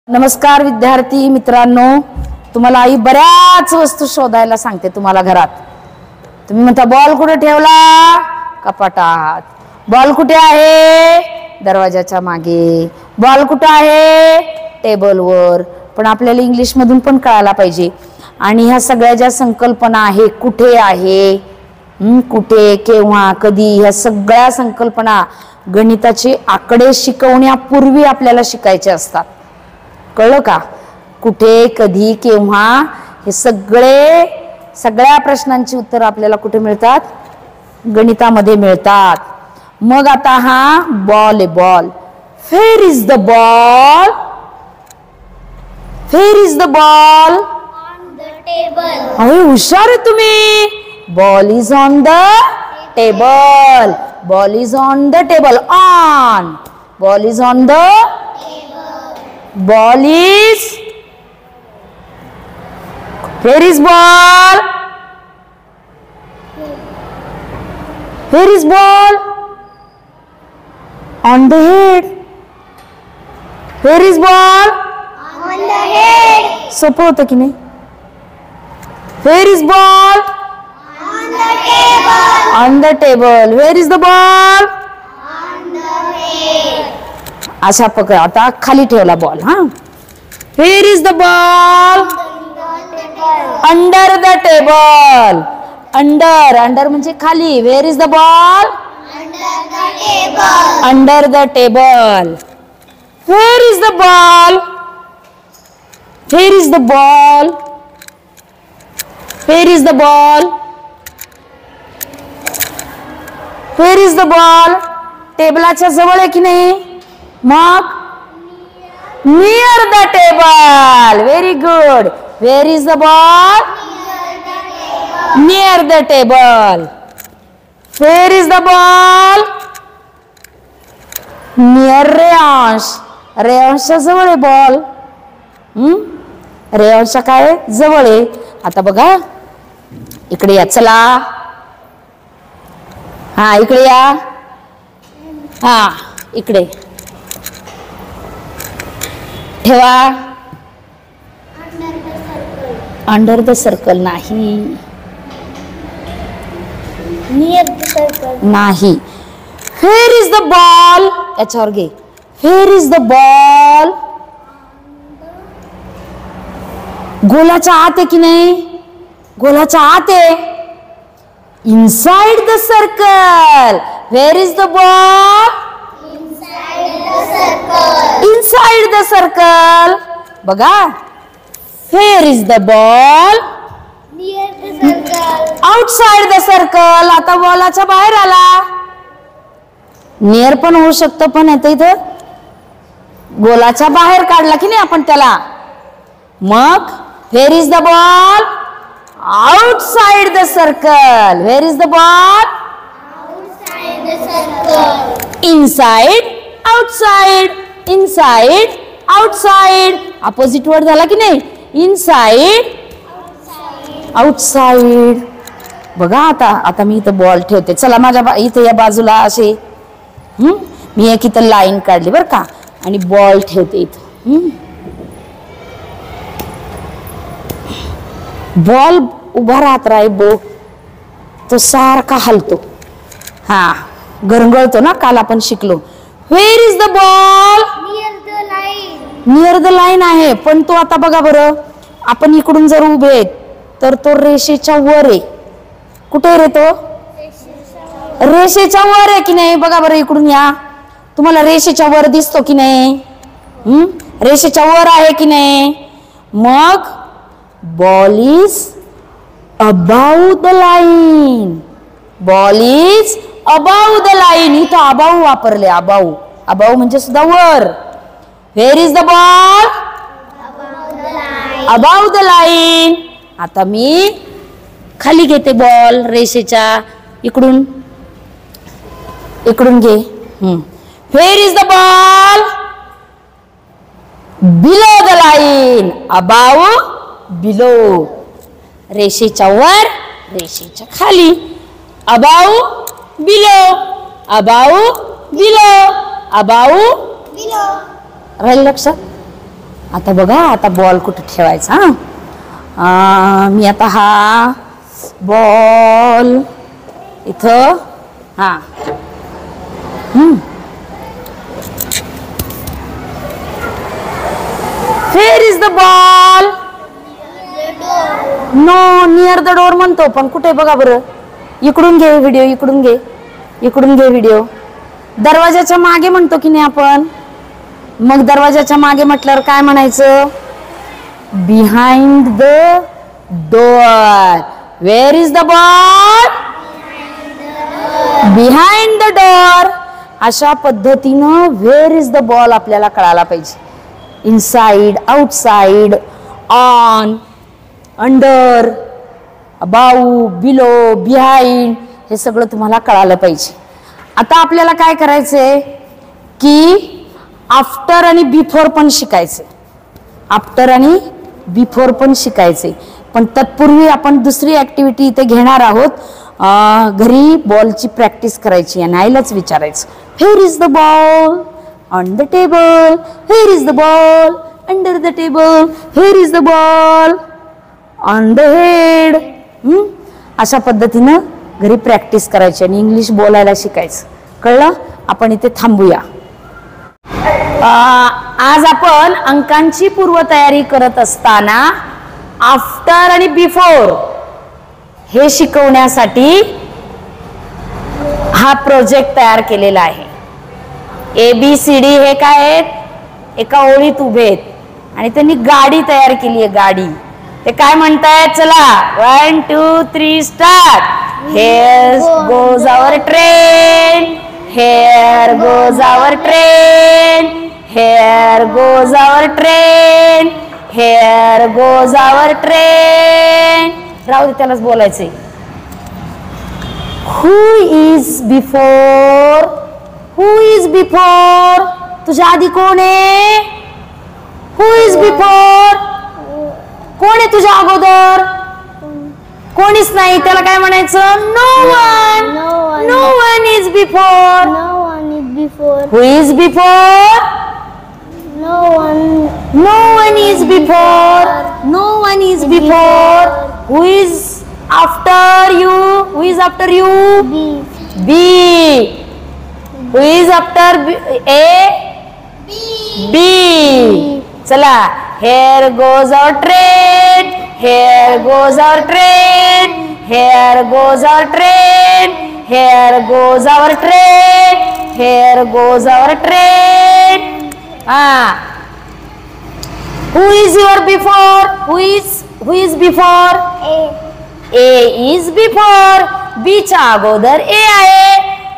नमस्कार विद्यार्थी मित्रांनो, तुम्हाला आई बऱ्याच वस्तू शोधायला सांगते तुम्हाला घरात. तुम्ही म्हणता बॉल कुठे ठेवला? कपाटात. बॉल कुठे आहे? दरवाजाच्या मागे. बॉल कुठे आहे? टेबलवर. पण आपल्याला इंग्लिश मधून पण कळायला पाहिजे. आणि ह्या सगळ्या ज्या संकल्पना आहे, कुठे आहे, कुठे, केव्हा, कधी, ह्या सगळ्या संकल्पना गणिताचे आकडे शिकवण्यापूर्वी आपल्याला शिकायचे असतात. कळलं का? कुठे, कधी, केव्हा हे सगळ्या प्रश्नांची उत्तर आपल्याला कुठे मिळतात? गणितामध्ये मिळतात. मग आता हा बॉल आहे. Ball. Wear is the ball? Wear is the ball? On the table. अरे हुशार आहे तुम्ही. Ball is on the table. Ball is on the table. On. Ball is on the ball is. Where is ball? Where is ball? On the head. Where is ball? On the head. सोपं होतं की नाही? Where is ball? On the table. On the table. Where is the ball? On the head. अशा प्रकारे आता खाली ठेवला ball. हा. Where is the ball? Under the table. Under म्हणजे खाली. Where is the ball? Under the table. Under the table. Where is the ball? Where is the ball? Where is the ball? Where is the ball? टेबलाच्या जवळ आहे की नाही? मग near the table. Very good. Where is the ball? Near the table. Where is the ball? Near Reyansh. रेयांशच्या जवळ आहे ball. रेयांशच्या काय जवळ आहे. आता बघा इकडे या. चला हा इकडे या. हा इकडे ठेवा. अंडर द सर्कल नाही. Near the circle. नाही. Where is the ball? याच्यावर घे. Where is the ball? गोलाच्या आत आहे की नाही? गोलाच्या आत आहे. Inside the circle. Where is the ball? Inside the circle. Inside the circle. बघा. Where is the ball? Near the circle. Outside the circle. आता बॉलाच्या बाहेर आला. नियर पण होऊ शकतं, पण आता इथं गोलाच्या बाहेर काढला की नाही आपण त्याला. मग where is the ball? Outside the circle. Where is the ball? Outside the circle. Inside, outside, inside, outside. Opposite word झाला की नाही? Inside, outside. बघा आता मी इथं बॉल ठेवते. चला माझ्या इथे या बाजूला असे मी एक इथं लाईन काढली बरं का, आणि बॉल ठेवते इथं. बॉल उभा राहत राही. तो सारखा हलतो. हा गरंगळतो ना, काल आपण शिकलो. Where is the ball? Near the line. Near the line आहे, पण तो आता बघा बरं, आपण इकडून जर उभे आहेत तर तो रेषेच्या वर आहे. कुठे रे तो? रेषेच्या वर आहे की नाही? बघा बरं इकडून या. तुम्हाला रेषेच्या वर दिसतो की नाही? रेषेच्या वर आहे की नाही? मग ball is above the line. Ball is above the line. इथं अबाव वापरले. अबाव म्हणजे सुद्धा वर. Where is the ball? Above the line. आता मी खाली घेते बॉल रेषेच्या. इकडून घे. Where is the ball? Below the line. Above, below. रेषेच्या वर, रेषेच्या खाली. Above, below. Above, below. Above, Below. राहील लक्षात? आता बघा, आता बॉल कुठे ठेवायचा. मी आता हा बॉल इथं, हा Where is the ball? No, near the door म्हणतो, पण कुठे बघा बरं. इकडून घे व्हिडिओ, इकडून घे, इकडून घे व्हिडिओ. दरवाजाच्या मागे म्हणतो की नाही आपण. मग दरवाजाच्या मागे म्हटल्यावर काय म्हणायचं? Behind the door. Where is the ball? Behind the door. अशा पद्धतीनं व्हेअर इज द बॉल आपल्याला कळायला पाहिजे. Inside, outside, on, under, above, below, behind, हे सगळं तुम्हाला कळालं पाहिजे. आता आपल्याला काय करायचंय की आफ्टर आणि बिफोर पण शिकायचे. आफ्टर आणि बिफोर पण शिकायचे. पण तत्पूर्वी आपण दुसरी ऍक्टिव्हिटी इथे घेणार आहोत. घरी बॉलची प्रॅक्टिस करायची आणि आईलाच विचारायचं, where is the ball? On the table. Where is the ball? Under the table. Where is the ball? On the head. अशा पद्धतीनं घरी प्रॅक्टिस करायची आणि इंग्लिश बोलायला शिकायचं. कळलं? आपण इथे थांबूया. आज आपण अंकांची पूर्वतयारी करत असताना आफ्टर आणि बिफोर हे शिकवण्यासाठी हा प्रोजेक्ट तयार केलेला आहे. ABCD हे काय आहेत? एका ओळीत उभे आहेत आणि त्यांनी गाडी तयार केली आहे. गाडी. ते काय म्हणतायत? चला 1 2 3 start. Here goes our train. Here goes our train. Here goes our train. Here goes our train. राहू दे, त्यालाच बोलायचंय. Who is before? Who is before? तुझ्या आधी कोण आहे? Who is before? कोण आहे तुझ्या अगोदर? कोणीच नाही. त्याला काय म्हणायचं? No one. No one is before. No one is before. Who is before? No one. No one is before. No one is before. Who is after you? Who is after you? B. B. Who is after B? A? B. चला. Here goes our train. Here goes our train. Here goes our train. Here goes our train. Here goes our train. Who is your before? Who is before? A. A is before. B च्या अगोदर A आहे.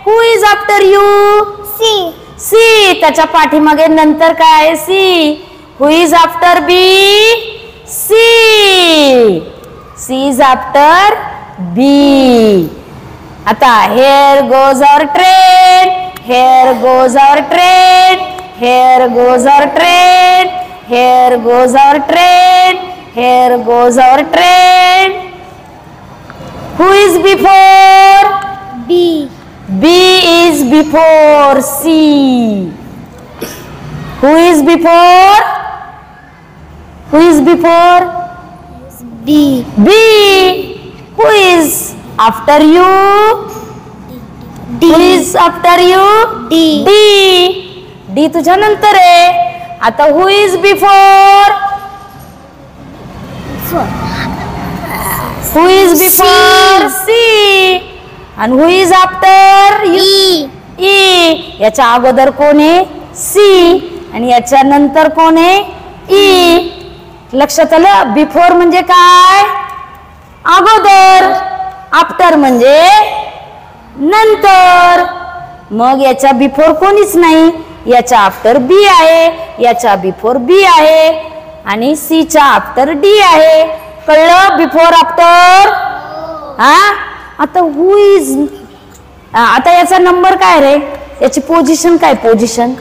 Who is after you? C. C. त्याच्या पाठीमागे नंतर काय आहे? C. Who is after B? C. C is after B. आता here goes our train. Here goes our train. Here goes our train. Here goes our train. Here goes our train. Who is before? B. B is before C. Who is before? Who is before? B. B. Who is after you? D. Who is after you? D. D. D तुझ्या नंतर आहे. आता who is before? Who is before? C. And who is after you? E. E. याच्या अगोदर कोण आहे? C. आणि याच्या नंतर कोण आहे? E. लक्षात आलं? बिफोर म्हणजे काय? अगोदर. आफ्टर म्हणजे नंतर. मग याच्या बिफोर कोणीच नाही. याच्या आफ्टर बी आहे. याच्या बिफोर बी आहे आणि सी च्या आफ्टर डी आहे. कळलं? Before after. आता हु इज, आता याचा नंबर काय रे? याची पोझिशन काय? पोझिशन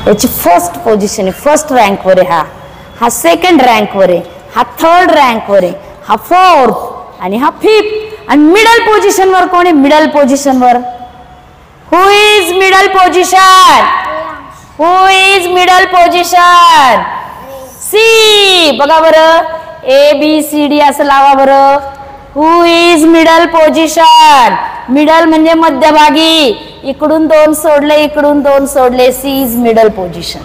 याची फर्स्ट पोझिशन आहे. फर्स्ट रँक वर आहे. हा सेकंड रँक वर आहे. हा थर्ड रँक वर आहे. हा फोर्थ आणि हा फिफ्थ. आणि मिडल पोझिशन वर कोण आहे? मिडल पोझिशन वर. Who is middle position? Who is middle position? C. बघा बरं, ABCD असं लावा बरं. Who is middle position? Middle म्हणजे मध्यभागी. इकडून 2 सोडले, इकडून 2 सोडले. C is middle position.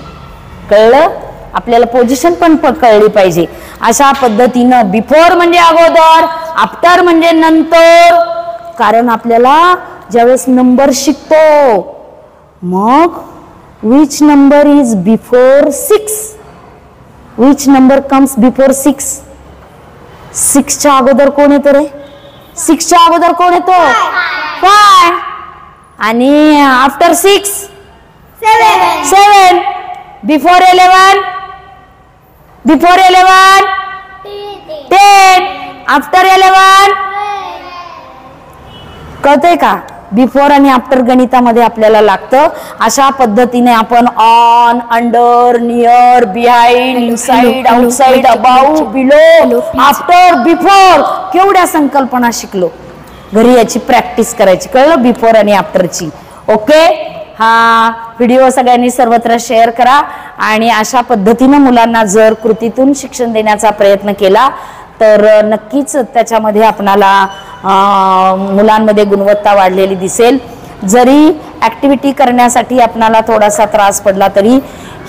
कळलं? आपल्याला पोझिशन पण कळली पाहिजे. अशा पद्धतीनं बिफोर म्हणजे अगोदर, आफ्टर म्हणजे नंतर. कारण आपल्याला ज्यावेळेस नंबर शिकतो, मग which number is before 6? Which number comes before 6? 6च्या अगोदर कोण येतो रे? 6च्या अगोदर कोण येतो? 5. आणि आफ्टर 6? 7. बिफोर 11? बिफोर 11? 10. आफ्टर 11? कळतंय का? बिफोर आणि आफ्टर गणितामध्ये आपल्याला लागतं. अशा पद्धतीने आपण on, under, near, behind, inside, outside, about, below, after, before केवढ्या संकल्पना शिकलो. घरी याची प्रॅक्टिस करायची. कळलं? बिफोर आणि आफ्टरची. ओके. हा व्हिडिओ सगळ्यांनी सर्वत्र शेअर करा. आणि अशा पद्धतीनं मुलांना जर कृतीतून शिक्षण देण्याचा प्रयत्न केला तर नक्कीच त्याच्यामध्ये आपणाला मुलांमध्ये गुणवत्ता वाढलेली दिसेल. जरी ॲक्टिव्हिटी करण्यासाठी आपणाला थोडासा त्रास पडला तरी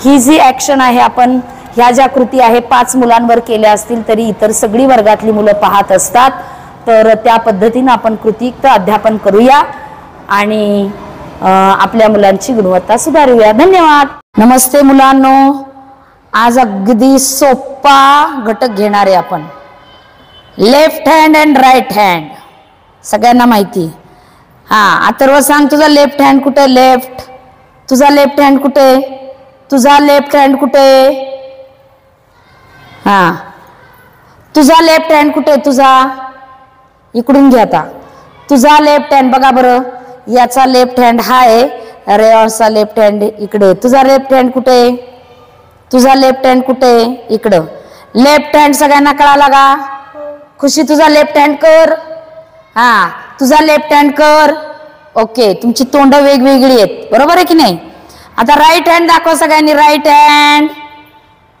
ही जी ॲक्शन आहे, आपण ह्या ज्या कृती आहे 5 मुलांवर केल्या असतील तरी इतर सगळी वर्गातली मुलं पाहत असतात. तर त्या पद्धतीनं आपण कृतीयुक्त अध्यापन करूया आणि आपल्या मुलांची गुणवत्ता सुधारूया. धन्यवाद. नमस्ते मुलांनो. आज अगदी सोपा घटक घेणार आहे आपण. Left hand and right hand सगळ्यांना माहिती. हा अथर्व सांग, तुझा लेफ्ट हँड कुठे? लेफ्ट. तुझा लेफ्ट हँड कुठे? तुझा लेफ्ट हँड कुठे? हा तुझा लेफ्ट हँड कुठे? तुझा इकडून घे आता. तुझा लेफ्ट हँड बघा बरं. याचा लेफ्ट हँड हा आहे, रेयॉनचा लेफ्ट हँड इकडे. तुझा लेफ्ट हँड कुठे? तुझा लेफ्ट हँड कुठे? इकडं. लेफ्ट हँड सगळ्यांना कळाला का? खुशी तुझा लेफ्ट हँड कर. हा तुझा लेफ्ट हँड कर. ओके. तुमची तोंड वेगवेगळी आहेत, बरोबर आहे की नाही? आता राईट हँड दाखवा सगळ्यांनी. Right hand.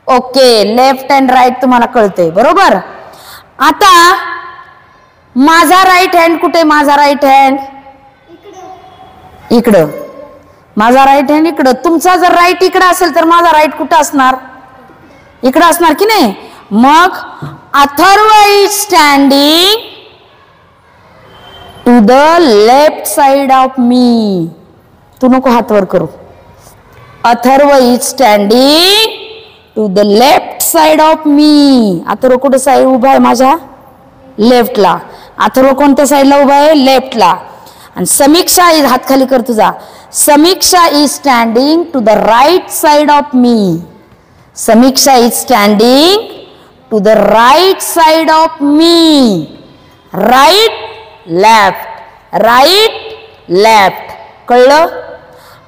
Okay. Left and right तुम्हाला कळतंय, बरोबर. आता माझा राईट हँड कुठे? माझा राईट हँड इकडं. माझा राईट हँड इकडं. तुमचा जर राईट इकडं असेल तर माझा राईट कुठं असणार? इकडं असणार की नाही? मग Atharva is standing to the left side of me. तू नको हात वर करू. Atharva is standing to the left side of me. Atharva कुठे साईड उभा आहे? माझ्या लेफ्टला. अथर्व कोणत्या साईडला उभा आहे? लेफ्टला. आणि समीक्षा इज, हात खाली कर तुझा. Samiksha is standing to the right side of me. Samiksha is standing to the right side of me. Right left, right left. कळलं?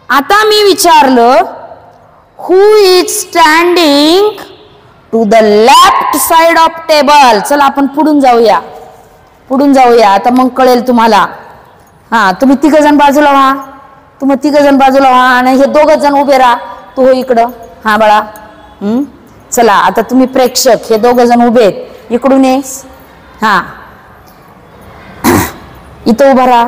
आता मी विचारलं who is standing to the left side of table. चला आपण पुढून जाऊया. पुढून जाऊया. आता मग कळेल तुम्हाला. हा तुम्ही 3 जण बाजूला व्हा. तुम्ही 3 जण बाजूला व्हा आणि हे 2 जण उभे राहा. तू हो इकडं. हा बाळा. चला आता तुम्ही प्रेक्षक, हे 2 जण उभे आहेत. इकडून ये. हा इथं उभा राहा.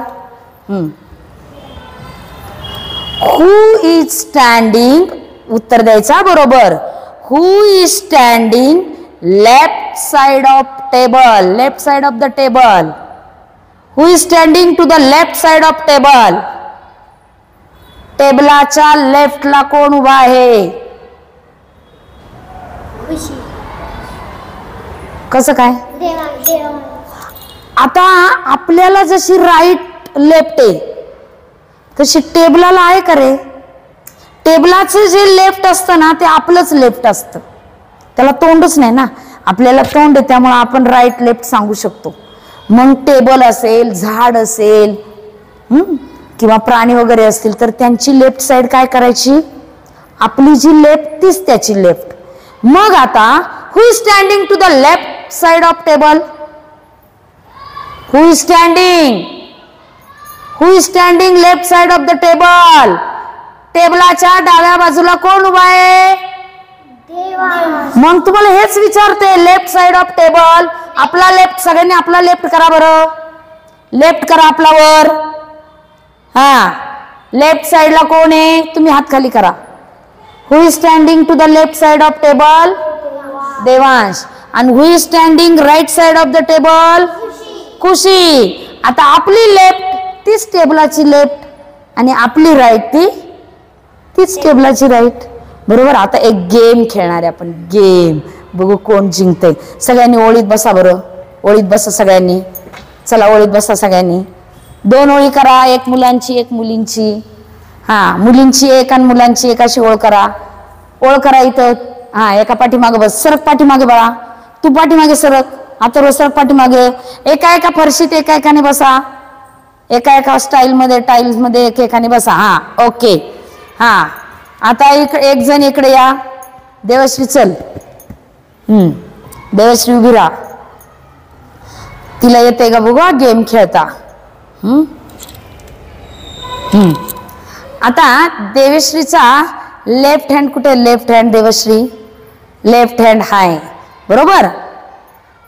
हु इज स्टँडिंग, उत्तर द्यायचा बरोबर. Who is standing left side of table. Left side of the table. Who is standing to the left side of table. टेबलाच्या लेफ्टला कोण उभा आहे? कसं काय? आता आपल्याला जशी राईट लेफ्ट आहे तशी टेबलाला आहे का रे? टेबलाचं जे लेफ्ट असतं ना ते आपलंच लेफ्ट असतं. त्याला तोंडच नाही ना. आपल्याला तोंड आहे त्यामुळे आपण राईट लेफ्ट सांगू शकतो. मग टेबल असेल, झाड असेल किंवा प्राणी वगैरे असतील तर त्यांची लेफ्ट साइड काय करायची? आपली जी लेफ्ट तीच त्याची लेफ्ट. मग आता who is standing to the left side of table? Who is standing? Who is standing left side of the table? टेबलाच्या डाव्या बाजूला कोण उभा आहे? मग तुम्हाला हेच विचारते, लेफ्ट साइड ऑफ टेबल. आपला लेफ्ट, सगळ्यांनी आपला लेफ्ट करा बरं. लेफ्ट करा आपला वर. हा, लेफ्ट साइडला कोण आहे? तुम्ही हात खाली करा. Who is standing to the left side of table? Devansh. आणि who is standing right side of the table? Khushi. आता आपली लेफ्ट तीच टेबलाची लेफ्ट आणि आपली राईट तीच टेबलाची राईट. बरोबर. आता एक गेम खेळणार आहे आपण. गेम बघू कोण जिंकते. सगळ्यांनी ओळीत बसा बरं. ओळीत बसा सगळ्यांनी. चला ओळीत बसा सगळ्यांनी. 2 ओळी करा, एक मुलांची एक मुलींची. हा, मुलींची एक आणि मुलांची एक अशी ओळ करा. ओळ करा इथं. हा, एका पाठीमागे बस. सरक पाठीमागे बाळा. तू पाठीमागे सरक. आता सरक पाठीमागे. एका एका फरशीत एका एकाने बसा. एका एका स्टाईल मध्ये टाईल्स मध्ये एक एकाने बसा. हा, ओके. हा, आता एक जण इकडे या. देवश्री चल. देवश्री उभी राहा. तिला येते का बघा गेम खेळता. आता देवश्रीचा लेफ्ट हँड कुठे? Left hand Devashree left hand हाय. बरोबर.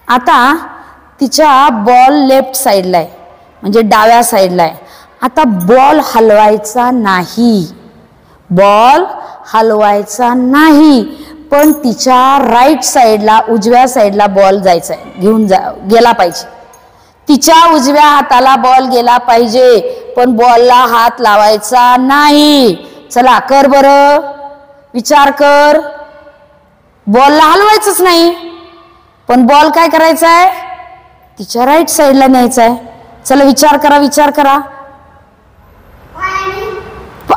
आता तिच्या बॉल लेफ्ट साइडला आहे, म्हणजे डाव्या साइडला आहे. आता बॉल हलवायचा नाही. बॉल हलवायचा नाही, पण तिच्या राईट साइडला, उजव्या साइडला बॉल जायचा आहे. गेला पाहिजे. तिच्या उजव्या हाताला बॉल गेला पाहिजे, पण बॉलला हात लावायचा नाही. चला कर बरं. विचार कर. बॉलला हलवायचंच नाही, पण बॉल काय करायचा आहे? तिच्या राईट साइडला न्यायचा आहे. चला विचार करा. विचार करा.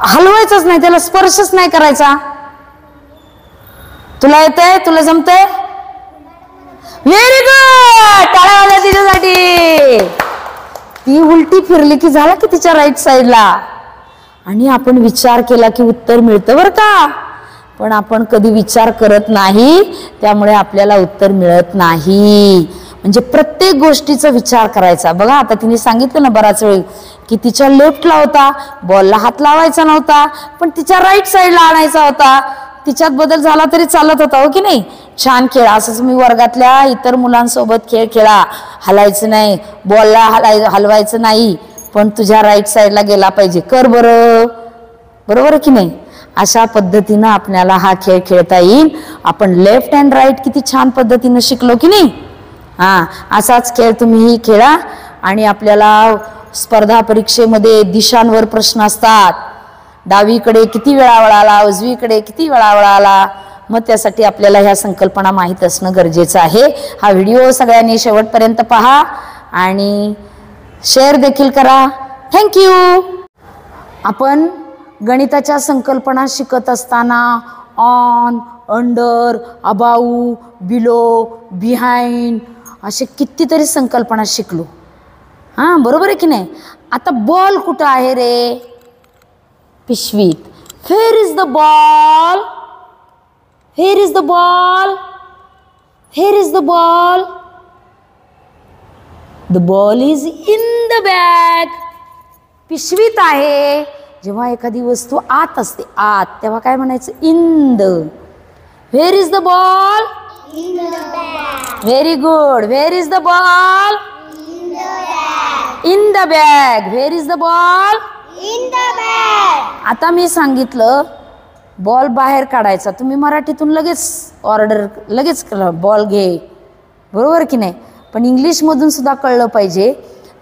हलवायचंच नाही, त्याला स्पर्शच नाही करायचा. तुला येतंय? तुला जमतंय? Very good. टाळ्या वाजवा तिच्यासाठी. ती उलटी फिरली की झाला की तिच्या राईट साइडला. आणि आपण विचार केला की उत्तर मिळतं बरं का. पण आपण कधी विचार करत नाही, त्यामुळे आपल्याला उत्तर मिळत नाही. म्हणजे प्रत्येक गोष्टीचा विचार करायचा. बघा आता तिने सांगितलं ना बराच वेळ की तिच्या लेफ्टला होता, बॉलला हात लावायचा नव्हता, पण तिच्या राईट साइडला आणायचा होता. तिच्यात बदल झाला तरी चालत होता, हो की नाही? छान खेळा. असंच मी वर्गातल्या इतर मुलांसोबत खेळ खेळा. हलायचं नाही, बॉलला हलवायचं नाही, पण तुझ्या राईट साइडला गेला पाहिजे. कर बरं. बरोबर आहे की नाही? अशा पद्धतीनं आपल्याला हा खेळ खेळता येईल. आपण लेफ्ट अँड राईट किती छान पद्धतीनं शिकलो की नाही? हा, असाच खेळ तुम्हीही खेळा. आणि आपल्याला स्पर्धा परीक्षेमध्ये दिशांवर प्रश्न असतात. डावीकडे किती वेळा वळाला, उजवीकडे किती वेळा वळाला. मग त्यासाठी आपल्याला ह्या संकल्पना माहीत असणं गरजेचं आहे. हा व्हिडिओ सगळ्यांनी शेवटपर्यंत पहा आणि शेअर देखील करा. थँक्यू. आपण गणिताच्या संकल्पना शिकत असताना on, under, above, below, behind असे कितीतरी संकल्पना शिकलो. हां, बरोबर आहे की नाही? आता बॉल कुठं आहे रे? पिशवीत. Where is the ball? Where is the ball? Where is the ball? The ball is in the bag. पिशवीत आहे. जेव्हा एखादी वस्तू आत असते, आत, तेव्हा काय म्हणायचं? In the. Where is the ball? In the bag. Very good. Where is the ball? In the bag. In the bag. Where is the ball? In the bag. आता मी सांगितलं बॉल बाहेर काढायचा, तुम्ही मराठीतून लगेच ऑर्डर लगेच बॉल घे. बरोबर की नाही? पण इंग्लिशमधून सुद्धा कळलं पाहिजे.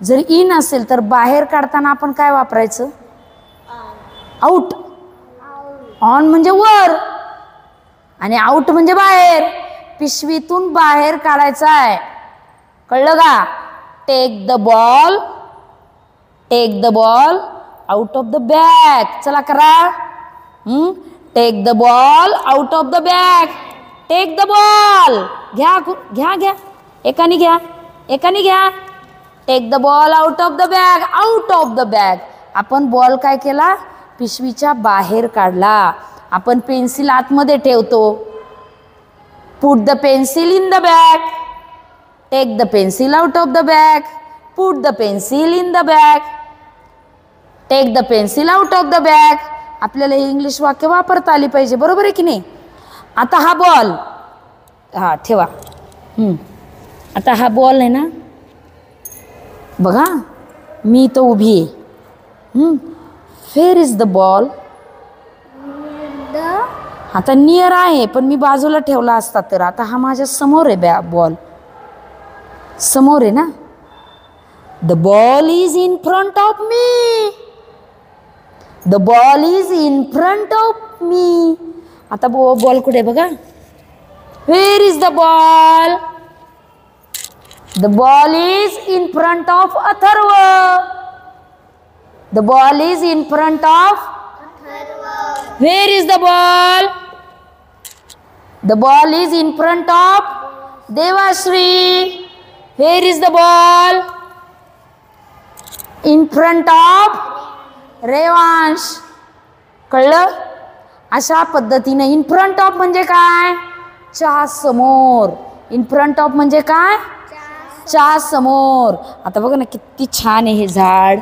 जर इन असेल तर बाहेर काढताना आपण काय वापरायचं? आउट. ऑन म्हणजे वर आणि आउट म्हणजे बाहेर. पिशवीतून बाहेर काढायचा आहे. कळलं का? Take the ball. Take the ball out of the bag. चला करा. Take the ball out of the bag. Take the ball. घ्या घ्या घ्या. एकाने घ्या, एकाने घ्या. Take the ball out of the bag. Out of the bag. आपण बॉल काय केला? पिशवीच्या बाहेर काढला. आपण पेन्सिल आतमध्ये ठेवतो. Put the pencil in the bag. Take the pencil out of the bag. Put the pencil in the bag. Take the pencil out of the bag. आपल्याला हे इंग्लिश वाक्य वापरता आली पाहिजे, बरोबर आहे की नाही. आता हा बॉल, हा ठेवा. आता हा बॉल आहे ना, बघा मी इथं उभी आहे. Wear is the ball. आता नियर आहे पण मी बाजूला ठेवला असता तर. आता हा माझ्या समोर आहे बॉल, समोर आहे ना. The ball is in front of me. The ball is in front of me. आता बॉल कुठे बघा. Where is the ball. The ball is in front of Atharva. The ball is in front of. Where is the ball. The ball is in front of Devashree. Where is the ball. In front of Revansh. कळलं. अशा पद्धतीने in front of म्हणजे काय, च्या समोर. In front of म्हणजे काय, च्या समोर. आता बघा ना किती छान आहे हे झाड,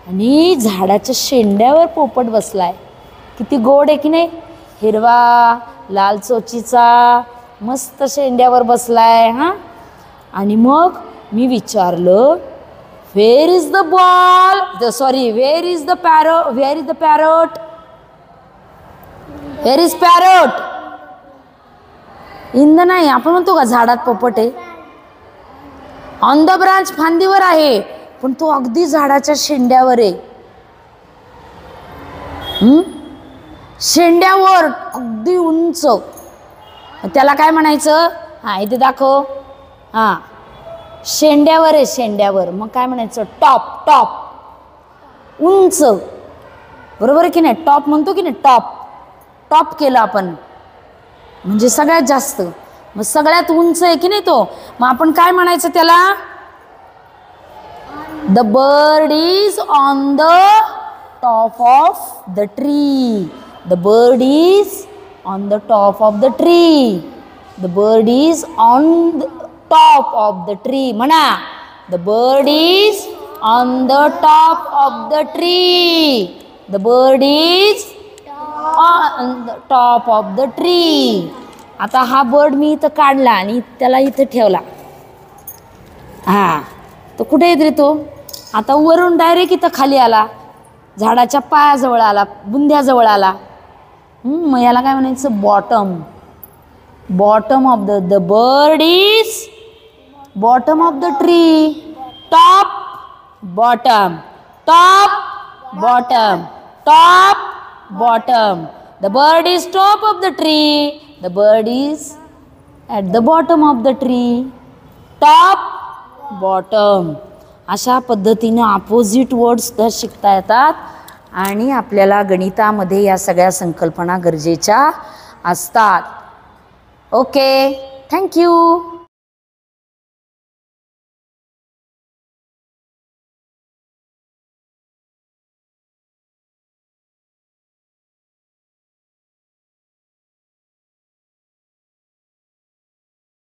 आणि झाडाच्या शेंड्यावर पोपट बसलाय. किती गोड आहे की नाही. हिरवा लाल चोचीचा मस्त शेंड्यावर बसलाय. हा, आणि मग मी विचारलं wear is the ball. Sorry, wear is the parrot. Wear is the parrot. Where is parrot. In the नाही, आपण म्हणतो का झाडात पोपट आहे. ऑन द ब्रांच, फांदीवर आहे, पण तो अगदी झाडाच्या शेंड्यावर आहे. शेंड्यावर अगदी उंच. त्याला काय म्हणायचं. हा इथे दाखव. हा शेंड्यावर आहे, शेंड्यावर. मग काय म्हणायचं, टॉप. टॉप उंच, बरोबर आहे की नाही. टॉप म्हणतो की नाही, टॉप. टॉप केलं आपण म्हणजे सगळ्यात जास्त, मग सगळ्यात उंच आहे की नाही तो. मग आपण काय म्हणायचं त्याला. The bird is on the top of the tree. The bird is on the top of the tree. The bird is on the top of the tree. म्हणा, the bird is on the top of the tree. The bird is on the top of the tree. आता हा bird मी इथं काढला आणि त्याला इथं ठेवला. हा, तो कुठे येत रे तो. आता वरून डायरेक्ट इथं खाली आला, झाडाच्या पायाजवळ आला, बुंध्याजवळ आला. मग याला काय म्हणायचं, bottom. Bottom of the bird is bottom of the tree. Top bottom. Top bottom. Top bottom. The bird is top of the tree. The bird is at the bottom of the tree. Top, bottom. अशा पद्धतीने opposite words तर शिकता येतात, आणि आपल्याला गणितामध्ये या सगळ्या संकल्पना गरजेच्या असतात. Okay, thank you.